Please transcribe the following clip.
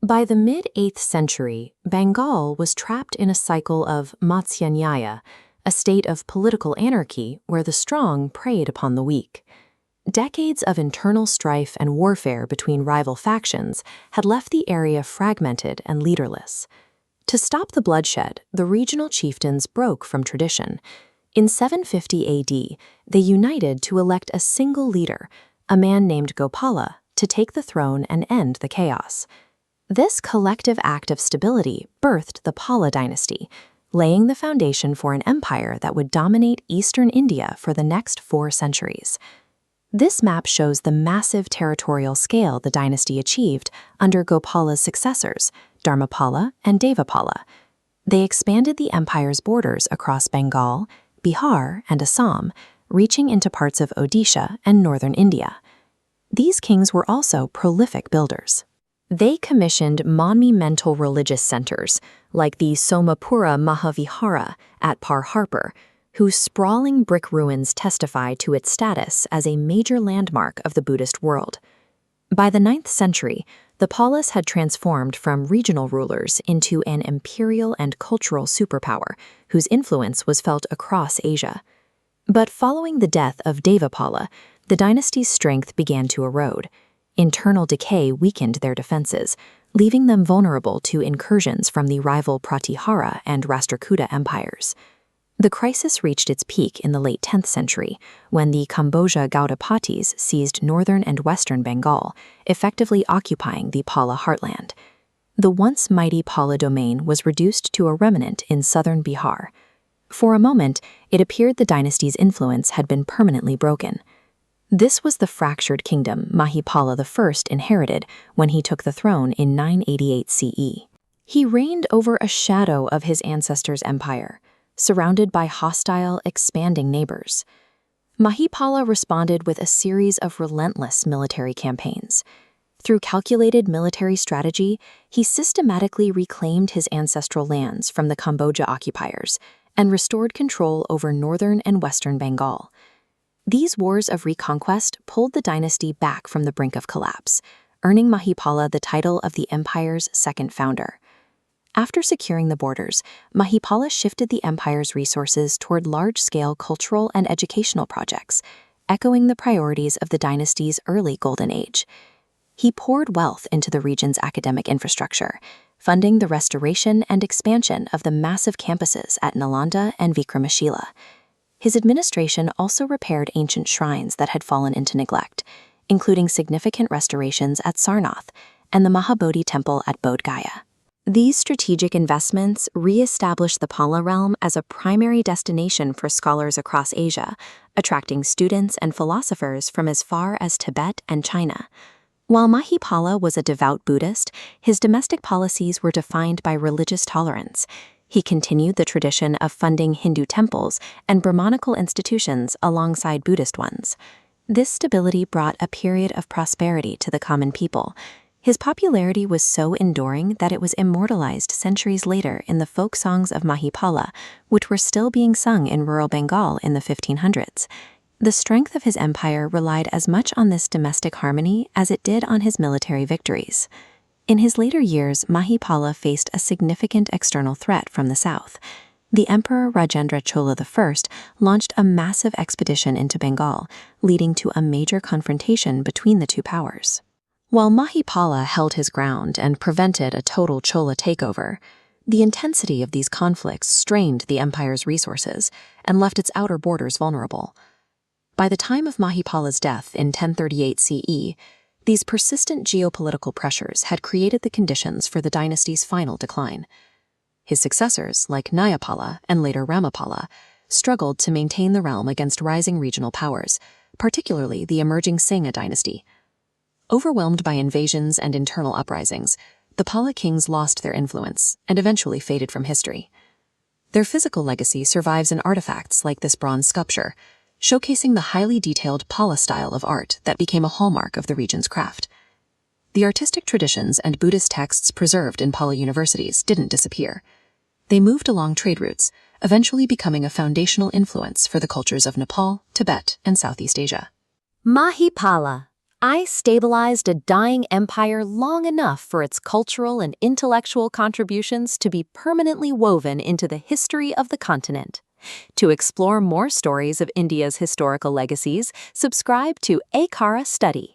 By the mid-8th century, Bengal was trapped in a cycle of Matsyanyaya, a state of political anarchy where the strong preyed upon the weak. Decades of internal strife and warfare between rival factions had left the area fragmented and leaderless. To stop the bloodshed, the regional chieftains broke from tradition. In 750 AD, they united to elect a single leader, a man named Gopala, to take the throne and end the chaos. This collective act of stability birthed the Pala Dynasty, laying the foundation for an empire that would dominate eastern India for the next 4 centuries. This map shows the massive territorial scale the dynasty achieved under Gopala's successors, Dharmapala and Devapala. They expanded the empire's borders across Bengal, Bihar, and Assam, reaching into parts of Odisha and northern India. These kings were also prolific builders. They commissioned monumental religious centers, like the Somapura Mahavihara at Par Harper, whose sprawling brick ruins testify to its status as a major landmark of the Buddhist world. By the 9th century, the Palas had transformed from regional rulers into an imperial and cultural superpower, whose influence was felt across Asia. But following the death of Devapala, the dynasty's strength began to erode. Internal decay weakened their defenses, leaving them vulnerable to incursions from the rival Pratihara and Rashtrakuta empires. The crisis reached its peak in the late 10th century, when the Kamboja Gaudapatis seized northern and western Bengal, effectively occupying the Pala heartland. The once mighty Pala domain was reduced to a remnant in southern Bihar. For a moment, it appeared the dynasty's influence had been permanently broken. This was the fractured kingdom Mahipala I inherited when he took the throne in 988 CE. He reigned over a shadow of his ancestors' empire, surrounded by hostile, expanding neighbors. Mahipala responded with a series of relentless military campaigns. Through calculated military strategy, he systematically reclaimed his ancestral lands from the Kamboja occupiers and restored control over northern and western Bengal. These wars of reconquest pulled the dynasty back from the brink of collapse, earning Mahipala the title of the empire's second founder. After securing the borders, Mahipala shifted the empire's resources toward large-scale cultural and educational projects, echoing the priorities of the dynasty's early golden age. He poured wealth into the region's academic infrastructure, funding the restoration and expansion of the massive campuses at Nalanda and Vikramashila. His administration also repaired ancient shrines that had fallen into neglect, including significant restorations at Sarnath and the Mahabodhi temple at Bodh Gaya. These strategic investments re-established the Pala realm as a primary destination for scholars across Asia, attracting students and philosophers from as far as Tibet and China. While Mahipala was a devout Buddhist, his domestic policies were defined by religious tolerance. He continued the tradition of funding Hindu temples and Brahmanical institutions alongside Buddhist ones. This stability brought a period of prosperity to the common people. His popularity was so enduring that it was immortalized centuries later in the folk songs of Mahipala, which were still being sung in rural Bengal in the 1500s. The strength of his empire relied as much on this domestic harmony as it did on his military victories. In his later years, Mahipala faced a significant external threat from the south. The Emperor Rajendra Chola I launched a massive expedition into Bengal, leading to a major confrontation between the two powers. While Mahipala held his ground and prevented a total Chola takeover, the intensity of these conflicts strained the empire's resources and left its outer borders vulnerable. By the time of Mahipala's death in 1038 CE, these persistent geopolitical pressures had created the conditions for the dynasty's final decline. His successors, like Nayapala and later Ramapala, struggled to maintain the realm against rising regional powers, particularly the emerging Sangha dynasty. Overwhelmed by invasions and internal uprisings, the Pala kings lost their influence and eventually faded from history. Their physical legacy survives in artifacts like this bronze sculpture, showcasing the highly detailed Pala style of art that became a hallmark of the region's craft. The artistic traditions and Buddhist texts preserved in Pala universities didn't disappear. They moved along trade routes, eventually becoming a foundational influence for the cultures of Nepal, Tibet, and Southeast Asia. Mahipala, I stabilized a dying empire long enough for its cultural and intellectual contributions to be permanently woven into the history of the continent. To explore more stories of India's historical legacies, subscribe to AKHARA Study.